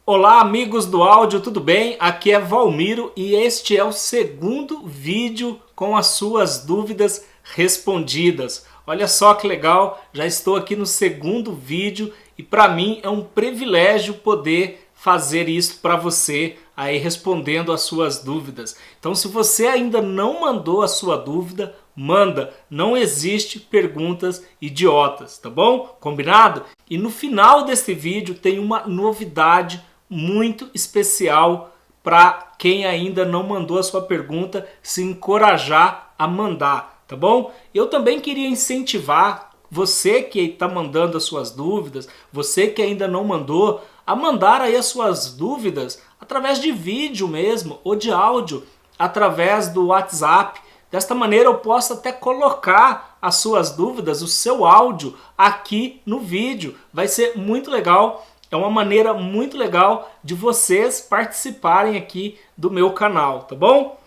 Olá amigos do áudio, tudo bem? Aqui é Valmiro e este é o segundo vídeo com as suas dúvidas respondidas. Olha só que legal, já estou aqui no segundo vídeo e para mim é um privilégio poder fazer isso para você aí respondendo as suas dúvidas. Então se você ainda não mandou a sua dúvida, manda, não existe perguntas idiotas, tá bom? Combinado? E no final desse vídeo tem uma novidade muito especial para quem ainda não mandou a sua pergunta, se encorajar a mandar, tá bom? Eu também queria incentivar você que está mandando as suas dúvidas, você que ainda não mandou, a mandar aí as suas dúvidas através de vídeo mesmo, ou de áudio, através do WhatsApp. Desta maneira eu posso até colocar as suas dúvidas, o seu áudio aqui no vídeo. Vai ser muito legal. É uma maneira muito legal de vocês participarem aqui do meu canal, tá bom?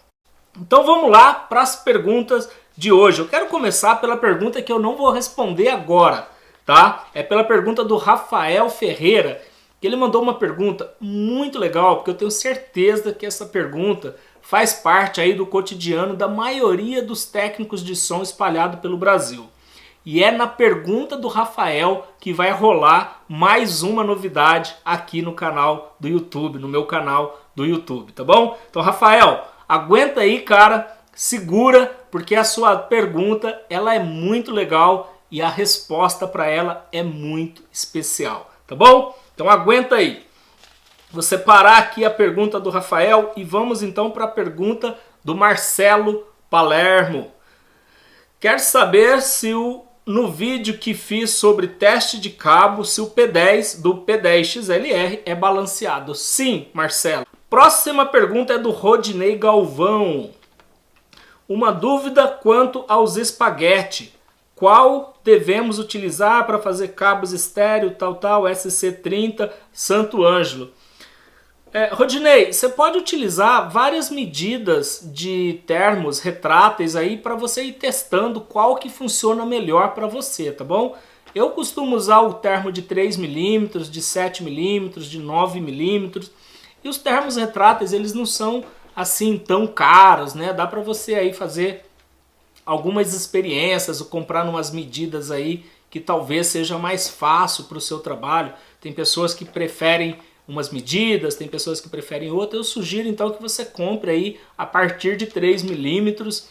Então vamos lá para as perguntas de hoje. Eu quero começar pela pergunta que eu não vou responder agora, tá? É pela pergunta do Rafael Ferreira, que ele mandou uma pergunta muito legal, porque eu tenho certeza que essa pergunta faz parte aí do cotidiano da maioria dos técnicos de som espalhado pelo Brasil. E é na pergunta do Rafael que vai rolar mais uma novidade aqui no canal do YouTube, no meu canal do YouTube, tá bom? Então, Rafael, aguenta aí, cara, segura, porque a sua pergunta ela é muito legal e a resposta para ela é muito especial, tá bom? Então aguenta aí. Vou separar aqui a pergunta do Rafael e vamos então para a pergunta do Marcelo Palermo. Quer saber se no vídeo que fiz sobre teste de cabo, se o P10 do P10 XLR é balanceado. Sim, Marcelo. Próxima pergunta é do Rodinei Galvão. Uma dúvida quanto aos espaguete. Qual devemos utilizar para fazer cabos estéreo, SC30, Santo Ângelo? Rodinei, você pode utilizar várias medidas de termos retráteis aí para você ir testando qual que funciona melhor para você, tá bom? Eu costumo usar o termo de 3mm, de 7mm, de 9mm, e os termos retráteis eles não são assim tão caros, né? Dá para você aí fazer algumas experiências ou comprar umas medidas aí que talvez seja mais fácil para o seu trabalho. Tem pessoas que preferem umas medidas, tem pessoas que preferem outras. Eu sugiro então que você compre aí a partir de 3mm,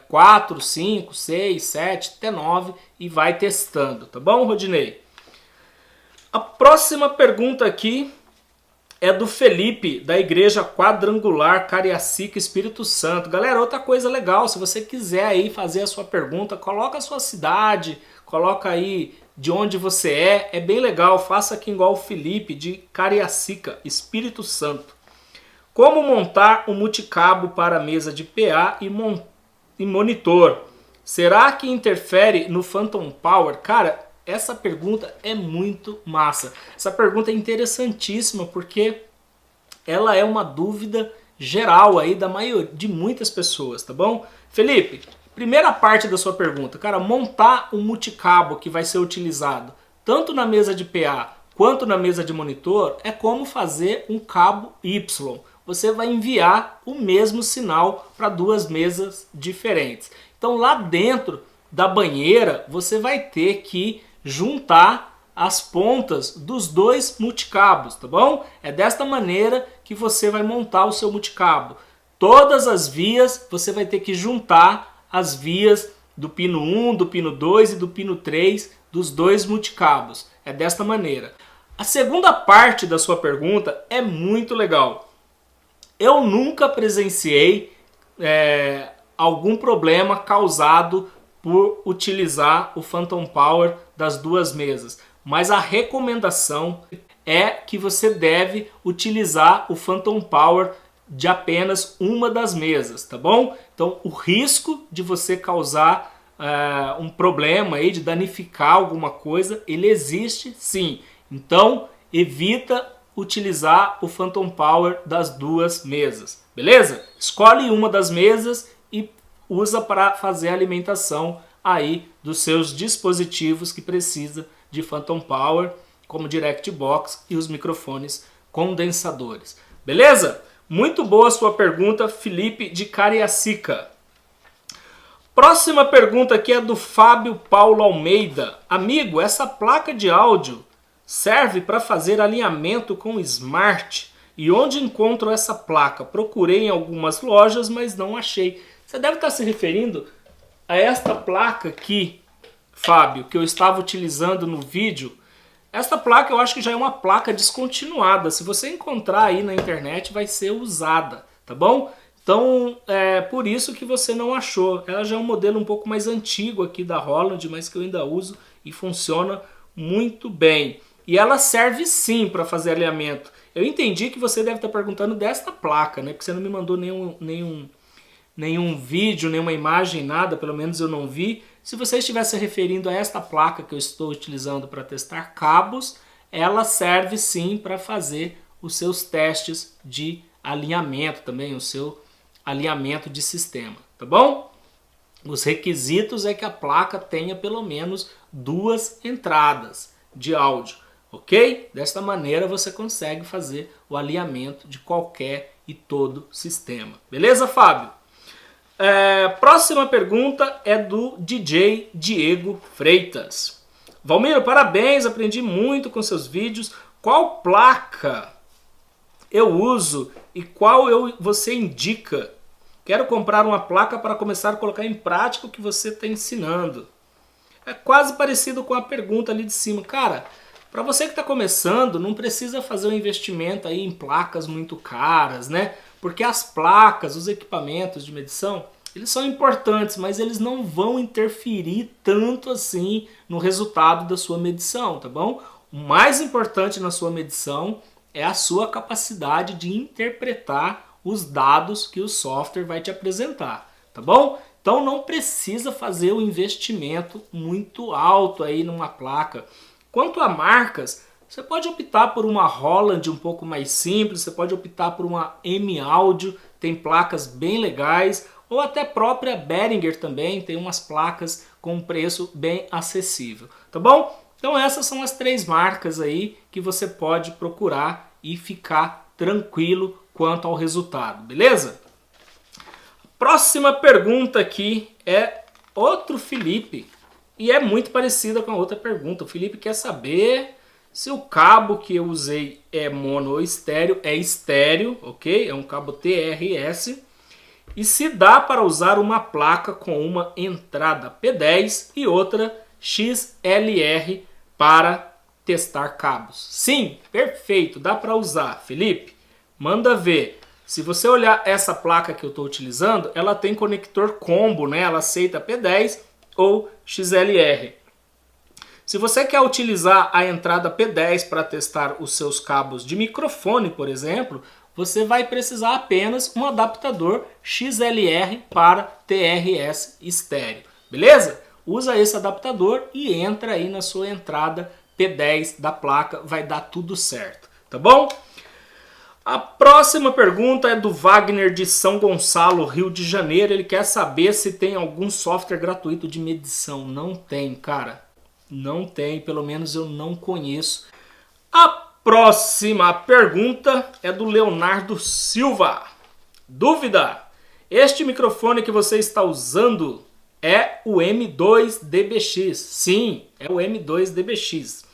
4, 5, 6, 7, até 9 e vai testando, tá bom, Rodinei? A próxima pergunta aqui é do Felipe, da Igreja Quadrangular Cariacica Espírito Santo. Galera, outra coisa legal, se você quiser aí fazer a sua pergunta, coloca a sua cidade, coloca aí de onde você é bem legal, faça aqui igual o Felipe, de Cariacica, Espírito Santo. Como montar um multicabo para a mesa de PA e monitor? Será que interfere no Phantom Power? Cara, essa pergunta é muito massa. Essa pergunta é interessantíssima porque ela é uma dúvida geral aí de muitas pessoas, tá bom? Felipe, primeira parte da sua pergunta, cara, montar um multicabo que vai ser utilizado tanto na mesa de PA quanto na mesa de monitor é como fazer um cabo Y. Você vai enviar o mesmo sinal para duas mesas diferentes. Então lá dentro da banheira você vai ter que juntar as pontas dos dois multicabos, tá bom? É desta maneira que você vai montar o seu multicabo. Todas as vias você vai ter que juntar as vias do pino 1, do pino 2 e do pino 3 dos dois multicabos. É desta maneira. A segunda parte da sua pergunta é muito legal. Eu nunca presenciei algum problema causado por utilizar o Phantom Power das duas mesas. Mas a recomendação é que você deve utilizar o Phantom Power de apenas uma das mesas, tá bom? Então o risco de você causar um problema aí, de danificar alguma coisa, ele existe sim. Então evita utilizar o Phantom Power das duas mesas, beleza? Escolhe uma das mesas e usa para fazer a alimentação aí dos seus dispositivos que precisa de Phantom Power como Direct Box e os microfones condensadores. Beleza? Muito boa a sua pergunta, Felipe de Cariacica. Próxima pergunta aqui é do Fábio Paulo Almeida. Amigo, essa placa de áudio serve para fazer alinhamento com Smart. E onde encontro essa placa? Procurei em algumas lojas, mas não achei. Você deve estar se referindo a esta placa aqui, Fábio, que eu estava utilizando no vídeo. Esta placa eu acho que já é uma placa descontinuada. Se você encontrar aí na internet, vai ser usada, tá bom? Então, é por isso que você não achou. Ela já é um modelo um pouco mais antigo aqui da Roland, mas que eu ainda uso e funciona muito bem. E ela serve sim para fazer alinhamento. Eu entendi que você deve estar perguntando desta placa, né? Porque você não me mandou nenhum vídeo, nenhuma imagem, nada, pelo menos eu não vi. Se você estiver se referindo a esta placa que eu estou utilizando para testar cabos, ela serve sim para fazer os seus testes de alinhamento também, o seu alinhamento de sistema, tá bom? Os requisitos é que a placa tenha pelo menos 2 entradas de áudio, ok? Desta maneira você consegue fazer o alinhamento de qualquer e todo sistema. Beleza, Fábio? Próxima pergunta é do DJ Diego Freitas. Valmiro, parabéns, aprendi muito com seus vídeos. Qual placa eu uso e qual você indica? Quero comprar uma placa para começar a colocar em prática o que você está ensinando. É quase parecido com a pergunta ali de cima. Cara, para você que está começando, não precisa fazer um investimento aí em placas muito caras, né? Porque as placas, os equipamentos de medição, eles são importantes, mas eles não vão interferir tanto assim no resultado da sua medição, tá bom? O mais importante na sua medição é a sua capacidade de interpretar os dados que o software vai te apresentar, tá bom? Então não precisa fazer um investimento muito alto aí numa placa. Quanto a marcas, você pode optar por uma Roland um pouco mais simples, você pode optar por uma M-Audio, tem placas bem legais, ou até própria Behringer também, tem umas placas com um preço bem acessível, tá bom? Então essas são as 3 marcas aí que você pode procurar e ficar tranquilo quanto ao resultado, beleza? Próxima pergunta aqui é outro Felipe, e é muito parecida com a outra pergunta. O Felipe quer saber se o cabo que eu usei é mono ou estéreo. É estéreo, ok? É um cabo TRS. E se dá para usar uma placa com uma entrada P10 e outra XLR para testar cabos. Sim, perfeito, dá para usar. Felipe, manda ver. Se você olhar essa placa que eu estou utilizando, ela tem conector combo, né? Ela aceita P10 ou XLR. Se você quer utilizar a entrada P10 para testar os seus cabos de microfone, por exemplo, você vai precisar apenas um adaptador XLR para TRS estéreo, beleza? Usa esse adaptador e entra aí na sua entrada P10 da placa, vai dar tudo certo, tá bom? A próxima pergunta é do Wagner de São Gonçalo, Rio de Janeiro. Ele quer saber se tem algum software gratuito de medição. Não tem, cara. Não tem, pelo menos eu não conheço. A próxima pergunta é do Leonardo Silva. Dúvida? Este microfone que você está usando é o M2DBX. Sim, é o M2DBX.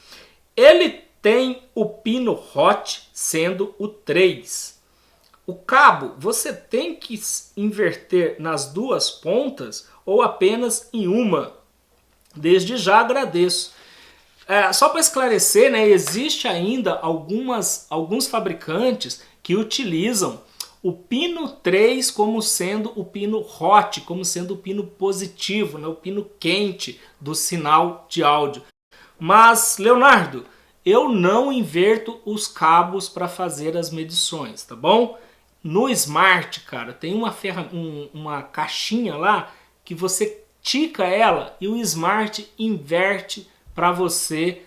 Ele tem o pino hot sendo o 3. O cabo, você tem que inverter nas 2 pontas ou apenas em uma? Desde já agradeço. Só para esclarecer, né, existe ainda alguns fabricantes que utilizam o pino 3 como sendo o pino hot, como sendo o pino positivo, né, o pino quente do sinal de áudio. Mas, Leonardo, eu não inverto os cabos para fazer as medições, tá bom? No Smart, cara, tem uma caixinha lá que você tica ela e o Smart inverte para você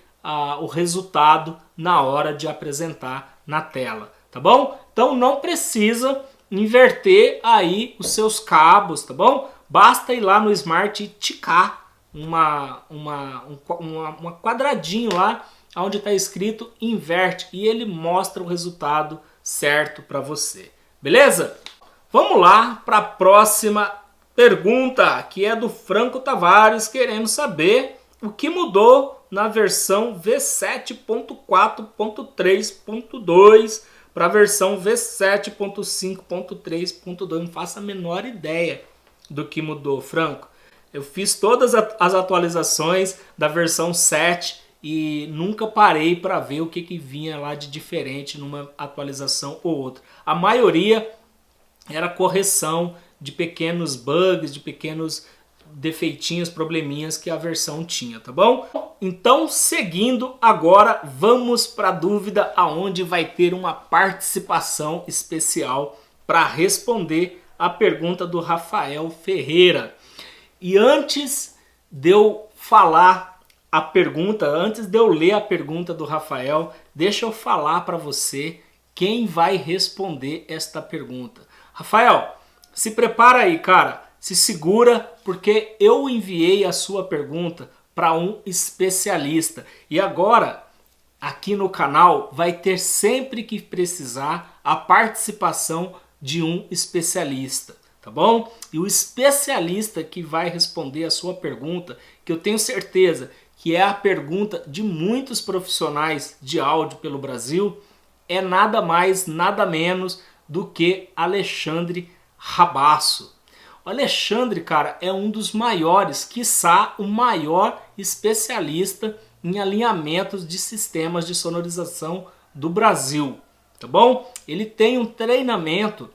o resultado na hora de apresentar na tela, tá bom? Então não precisa inverter aí os seus cabos, tá bom? Basta ir lá no Smart e ticar um quadradinho lá onde está escrito inverte e ele mostra o resultado certo para você. Beleza? Vamos lá para a próxima pergunta, que é do Franco Tavares, querendo saber o que mudou na versão V7.4.3.2 para a versão V7.5.3.2. Não faço a menor ideia do que mudou, Franco. Eu fiz todas as atualizações da versão 7 e nunca parei para ver o que vinha lá de diferente numa atualização ou outra. A maioria era correção de pequenos bugs, de pequenos defeitinhos, probleminhas que a versão tinha, tá bom? Então, seguindo agora, vamos para a dúvida aonde vai ter uma participação especial para responder a pergunta do Rafael Ferreira. E antes de eu falar a pergunta, antes de eu ler a pergunta do Rafael, deixa eu falar para você quem vai responder esta pergunta. Rafael, se prepara aí, cara, se segura, porque eu enviei a sua pergunta para um especialista. E agora, aqui no canal, vai ter sempre que precisar a participação de um especialista, tá bom? E o especialista que vai responder a sua pergunta, que eu tenho certeza que é a pergunta de muitos profissionais de áudio pelo Brasil, é nada mais, nada menos do que Alexandre Rabasso. O Alexandre, cara, é um dos maiores, quiçá o maior especialista em alinhamentos de sistemas de sonorização do Brasil, tá bom? Ele tem um treinamento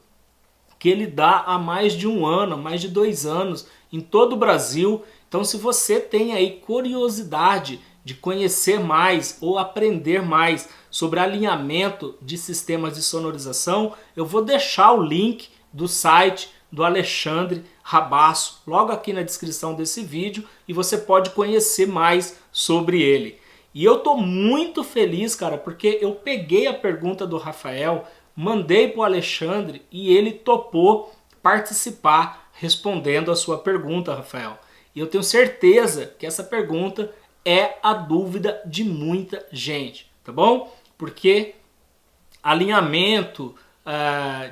que ele dá há mais de um ano, mais de 2 anos, em todo o Brasil. Então, se você tem aí curiosidade de conhecer mais ou aprender mais sobre alinhamento de sistemas de sonorização, eu vou deixar o link do site do Alexandre Rabasso logo aqui na descrição desse vídeo e você pode conhecer mais sobre ele. E eu tô muito feliz, cara, porque eu peguei a pergunta do Rafael, mandei para o Alexandre e ele topou participar respondendo a sua pergunta, Rafael. E eu tenho certeza que essa pergunta é a dúvida de muita gente, tá bom? Porque alinhamento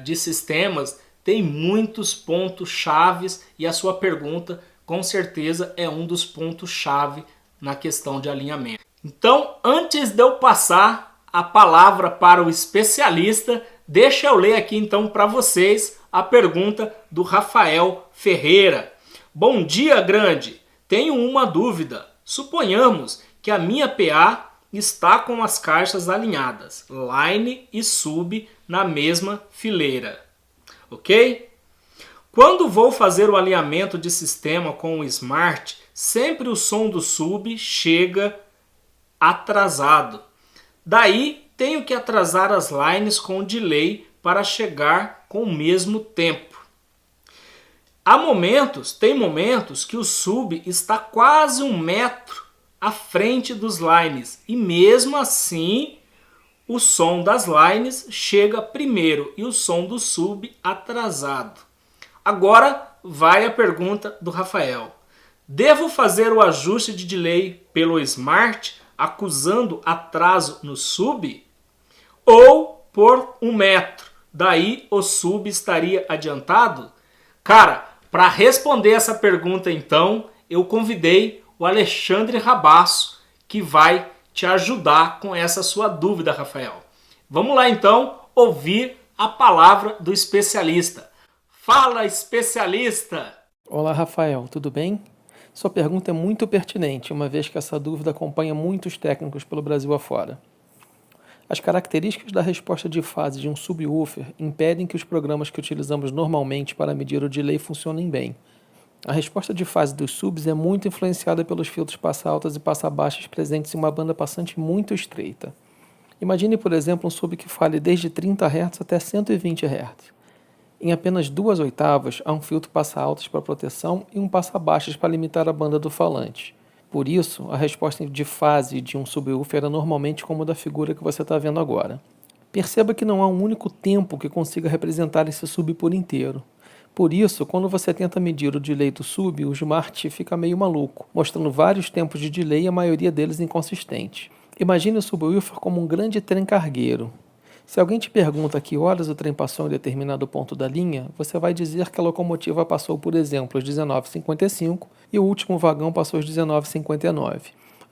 de sistemas tem muitos pontos chaves e a sua pergunta com certeza é um dos pontos chave na questão de alinhamento. Então, antes de eu passar a palavra para o especialista, deixa eu ler aqui então para vocês a pergunta do Rafael Ferreira. Bom dia, grande. Tenho uma dúvida. Suponhamos que a minha PA está com as caixas alinhadas, line e sub na mesma fileira, ok? Quando vou fazer o alinhamento de sistema com o Smart, sempre o som do sub chega atrasado. Daí tenho que atrasar as lines com delay para chegar com o mesmo tempo. Tem momentos que o sub está quase 1 metro à frente dos lines e mesmo assim o som das lines chega primeiro e o som do sub atrasado. Agora vai a pergunta do Rafael. Devo fazer o ajuste de delay pelo Smart acusando atraso no sub? Ou por 1 metro, daí o sub estaria adiantado? Cara, para responder essa pergunta então, eu convidei o Alexandre Rabasso, que vai te ajudar com essa sua dúvida, Rafael. Vamos lá então ouvir a palavra do especialista. Fala, especialista! Olá, Rafael, tudo bem? Sua pergunta é muito pertinente, uma vez que essa dúvida acompanha muitos técnicos pelo Brasil afora. As características da resposta de fase de um subwoofer impedem que os programas que utilizamos normalmente para medir o delay funcionem bem. A resposta de fase dos subs é muito influenciada pelos filtros passa-altas e passa-baixas presentes em uma banda passante muito estreita. Imagine, por exemplo, um sub que fale desde 30 Hz até 120 Hz. Em apenas 2 oitavas, há um filtro passa-altas para proteção e um passa-baixas para limitar a banda do falante. Por isso, a resposta de fase de um subwoofer é normalmente como a da figura que você está vendo agora. Perceba que não há um único tempo que consiga representar esse sub por inteiro. Por isso, quando você tenta medir o delay do sub, o Smart fica meio maluco, mostrando vários tempos de delay e a maioria deles inconsistente. Imagine o subwoofer como um grande trem cargueiro. Se alguém te pergunta a que horas o trem passou em determinado ponto da linha, você vai dizer que a locomotiva passou, por exemplo, às 19h55 e o último vagão passou às 19h59.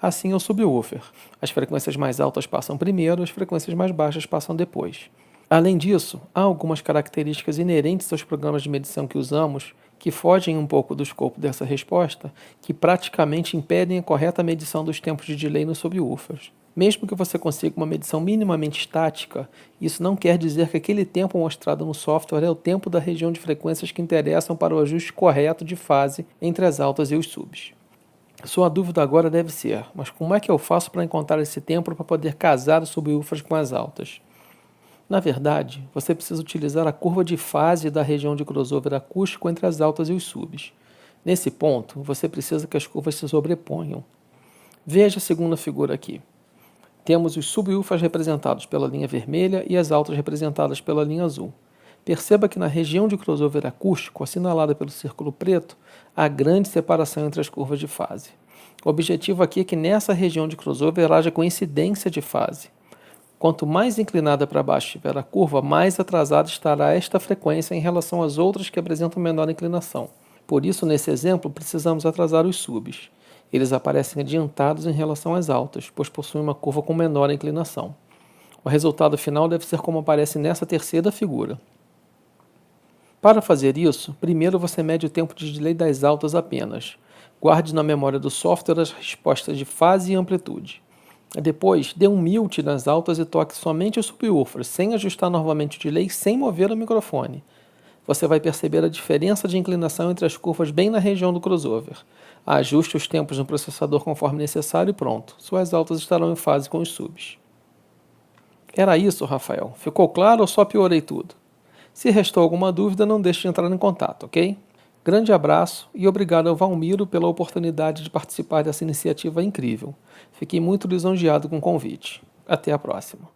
Assim é o subwoofer. As frequências mais altas passam primeiro, as frequências mais baixas passam depois. Além disso, há algumas características inerentes aos programas de medição que usamos que fogem um pouco do escopo dessa resposta, que praticamente impedem a correta medição dos tempos de delay nos subwoofers. Mesmo que você consiga uma medição minimamente estática, isso não quer dizer que aquele tempo mostrado no software é o tempo da região de frequências que interessam para o ajuste correto de fase entre as altas e os subs. Sua dúvida agora deve ser, mas como é que eu faço para encontrar esse tempo para poder casar os subwoofers com as altas? Na verdade, você precisa utilizar a curva de fase da região de crossover acústico entre as altas e os subs. Nesse ponto, você precisa que as curvas se sobreponham. Veja a segunda figura aqui. Temos os subwoofers representados pela linha vermelha e as altas representadas pela linha azul. Perceba que na região de crossover acústico, assinalada pelo círculo preto, há grande separação entre as curvas de fase. O objetivo aqui é que nessa região de crossover haja coincidência de fase. Quanto mais inclinada para baixo estiver a curva, mais atrasada estará esta frequência em relação às outras que apresentam menor inclinação. Por isso, nesse exemplo, precisamos atrasar os subs. Eles aparecem adiantados em relação às altas, pois possuem uma curva com menor inclinação. O resultado final deve ser como aparece nessa terceira figura. Para fazer isso, primeiro você mede o tempo de delay das altas apenas. Guarde na memória do software as respostas de fase e amplitude. Depois, dê um mute nas altas e toque somente o subwoofer, sem ajustar novamente o delay, sem mover o microfone. Você vai perceber a diferença de inclinação entre as curvas bem na região do crossover. Ajuste os tempos no processador conforme necessário e pronto. Suas altas estarão em fase com os subs. Era isso, Rafael? Ficou claro ou só piorei tudo? Se restou alguma dúvida, não deixe de entrar em contato, ok? Grande abraço e obrigado ao Valmiro pela oportunidade de participar dessa iniciativa incrível. Fiquei muito lisonjeado com o convite. Até a próxima.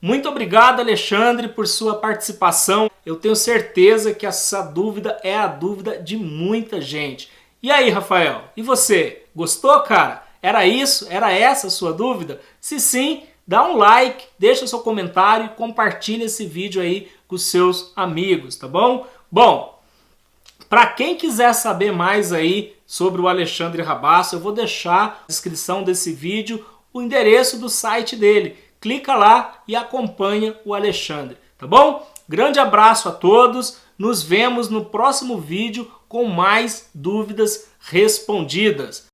Muito obrigado, Alexandre, por sua participação. Eu tenho certeza que essa dúvida é a dúvida de muita gente. E aí, Rafael? E você? Gostou, cara? Era isso? Era essa a sua dúvida? Se sim, dá um like, deixa seu comentário e compartilha esse vídeo aí com os seus amigos, tá bom? Bom, para quem quiser saber mais aí sobre o Alexandre Rabassa, eu vou deixar na descrição desse vídeo o endereço do site dele. Clica lá e acompanha o Alexandre, tá bom? Grande abraço a todos, nos vemos no próximo vídeo com mais dúvidas respondidas.